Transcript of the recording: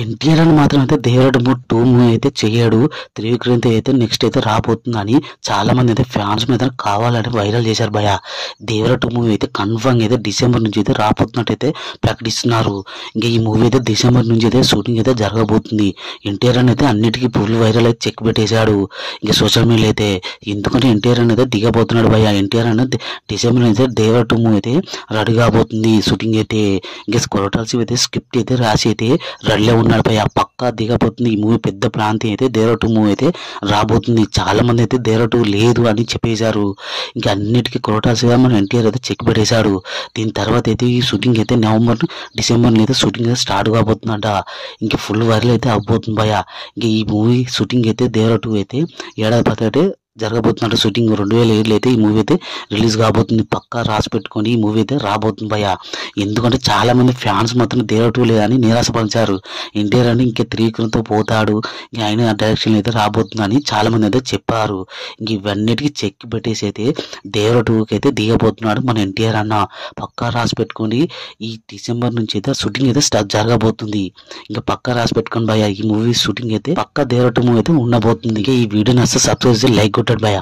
ఎన్టీఆర్ అని మాత్రం అయితే దేవర టూ మూవీ అయితే చెయ్యాడు. త్రివిక్రమ్ అయితే నెక్స్ట్ అయితే రాబోతుందని చాలా మంది అయితే ఫ్యాన్స్ మీద కావాలని వైరల్ చేశారు భయ. దేవర టూ మూవీ అయితే కన్ఫర్మ్ అయితే డిసెంబర్ నుంచి అయితే రాబోతున్నట్టయితే ప్రకటిస్తున్నారు. ఇంకా ఈ మూవీ అయితే డిసెంబర్ నుంచి అయితే షూటింగ్ అయితే జరగబోతుంది. ఎన్టీఆర్ అని అయితే అన్నిటికీ ఫుల్ వైరల్ అయితే చెక్ పెట్టేశాడు ఇంకా సోషల్ మీడియా అయితే. ఎందుకంటే ఎన్టీఆర్ అనేది దిగబోతున్నాడు భయ. ఎన్టీఆర్ అనేది డిసెంబర్ అయితే దేవర టూ మూవీ అయితే రెడీ కాబోతుంది. షూటింగ్ అయితే ఇంకా కొరటాల్సి అయితే స్క్రిప్ట్ అయితే రాసి అయితే రెడీలో ఉన్నాడు భయ. పక్కా దిగబోతుంది ఈ మూవీ. పెద్ద ప్రాంతం అయితే దేవర టూ మూవీ అయితే రాబోతుంది. చాలా మంది అయితే దేవర టూ లేదు అని చెప్పేశారు. ఇంకా అన్నిటికీ కొరటాల్సిగా మన ఎన్టీఆర్ అయితే చెక్ పెట్టేశాడు. దీని తర్వాత అయితే ఈ షూటింగ్ అయితే డిసెంబర్ అయితే షూటింగ్ అయితే స్టార్ట్ కాబోతుందంట. ఇంకా ఫుల్ వైరల్ అయితే అవబోతుంది భయ. ఇంకా ఈ మూవీ షూటింగ్ అయితే దేవర టూ అయితే ఏడాది పక్కటే జరగబోతున్నట్టు షూటింగ్ 2007 అయితే ఈ మూవీ అయితే రిలీజ్ కాబోతుంది. పక్కా రాసి పెట్టుకొని ఈ మూవీ అయితే రాబోతుంది భయ. ఎందుకంటే చాలా మంది ఫ్యాన్స్ మాత్రం దేవర టూ లేదని నిరాశపరిచారు. ఎన్టీఆర్ అని ఇంకా త్రివిక్రమ్తో పోతాడు, ఇంకా ఆయన డైరెక్షన్ అయితే రాబోతుందని చాలా మంది అయితే చెప్పారు. ఇంక ఇవన్నిటికీ చెక్ పెట్టేసి అయితే దేవర టూకి అయితే దిగబోతున్నాడు మన ఎన్టీఆర్ అన్న. పక్కా రాసి పెట్టుకొని ఈ డిసెంబర్ నుంచి అయితే షూటింగ్ అయితే స్టార్ట్ జరగబోతుంది. ఇంకా పక్కా రాసి పెట్టుకొని భయ ఈ మూవీ షూటింగ్ అయితే పక్కా దేవర టూ మూవీ అయితే ఉండబోతుంది. ఇంకా ఈ వీడియో నచ్చితే సబ్స్క్రైబ్ చేసి లైక్ కొట్టాడు భయ.